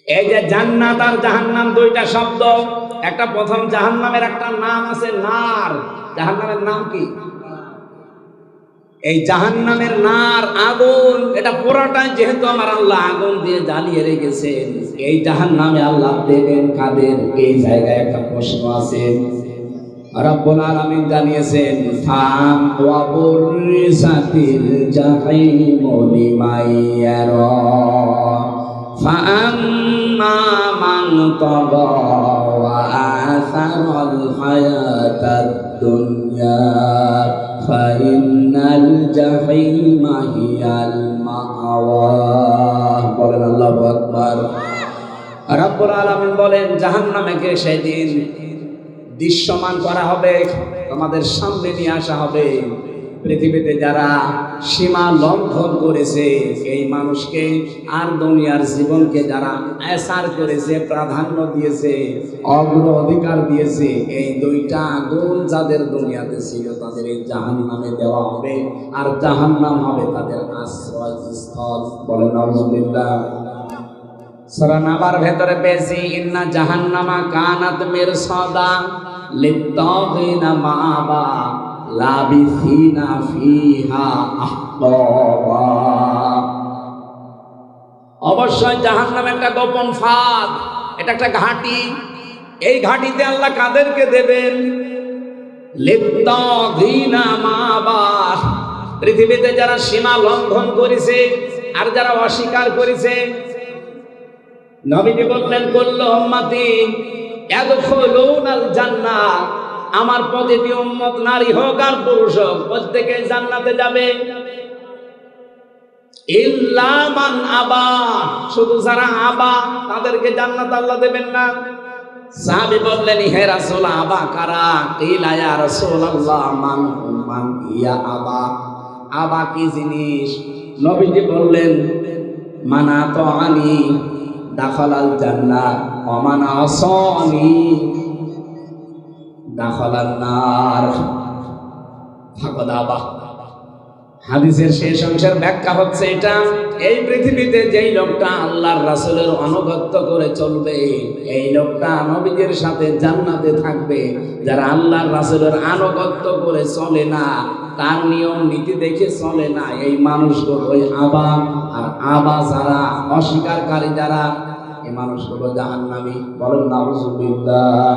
এই যে জান্নাত আর জাহান্নাম দুইটা শব্দ, একটা প্রথম জাহান্নামের একটা নাম আছে নার। জাহান্নামের নাম কি? এই জাহান্নামের নার, আগুন, এটা পুরোটাই যেহেতু আমার আল্লাহ আগুন দিয়ে জ্বালিয়ে রেখেছেন, এই জাহান্নামে আল্লাহ দেবেন কাদের? এই জায়গায় একটা প্রশ্ন আছে। রব্বুল আলামিন জানিয়েছেন ফাম ওয়া বুরিসাতিল জাহিমু লিমাইয়ারা ফাআম্মা মান তাগা ওয়া আসারাল হায়াতাদ দুনিয়া ফাইন্নাল জাহিমা হিয়াল মাআওয়া। বলেন আল্লাহু আকবার। রব্বুল আলামিন বলেন জাহান্নামকে সেদিন দৃশ্যমান করা হবে, তোমাদের সামনে নিয়ে আসা হবে। পৃথিবীতে যারা সীমা লঙ্ঘন করেছে এই মানুষকে আর দুনিয়ার জীবনকে যারা এসার করেছে, প্রাধান্য দিয়েছে, অগ্রাধিকার দিয়েছে, এই দুইটা আগুন যাদের দুনিয়াতে ছিল তাদের এই জাহান্নামে দেওয়া হবে, আর জাহান্নাম হবে তাদের আশ্রয়স্থল। বলেন আলহামদুলিল্লাহ। সূরা নাবার ভেতরে পেয়েছি ইন্না জাহান্নামা কানাত মিরসাদা লিত্তাগিনা মাআবা লাবিসিনা ফিহা আহকাবা। অবশ্যই জাহান্নাম একটা গোপন ফাঁদ, এটা একটা ঘাঁটি। এই ঘাঁটিতে আল্লাহ কাদেরকে দেবেন? লিত্তাগিনা মাআবা, পৃথিবীতে যারা সীমা লঙ্ঘন করেছে আর যারা অস্বীকার করেছে। নবীজি বললেন কুল্লু উম্মতি ইয়াদখুলুনাল জান্নাহ, আমার প্রতিটি উম্মত নারী হোক আর পুরুষ হোক প্রত্যেকে জান্নাতে যাবে। ইল্লা মান আবা, শুধু যারা আবা তাদেরকে জান্নাত আল্লাহ দেবেন না। সাহাবী বললেন হে রাসূল আবা কারা? কিলা ইয়া রাসূলুল্লাহ মান ইয়া আবা, আবা কি জিনিস? নবীজি বললেন মানা তাআনি দাখালাল জান্নাহ ওয়া মান আসানি দাখালান নার ফাকাদ আবা। হাদিসের শেষ অংশের ব্যাখ্যা হচ্ছে এটা, এই পৃথিবীতে যেই লোকটা আল্লাহর রাসূলের আনুগত্য করে চলবে, এই লোকটা নবীদের সাথে জান্নাতে থাকবে। যারা আল্লাহর রাসূলের আনুগত্য করে চলে না, তার নিয়ম নীতি দেখে চলে না, এই মানুষগুলো ওই আবা। আর আবা যারা অস্বীকারী যারা, এই মানুষগুলো জাহান্নামী। বলেন নাউযুবিল্লাহ।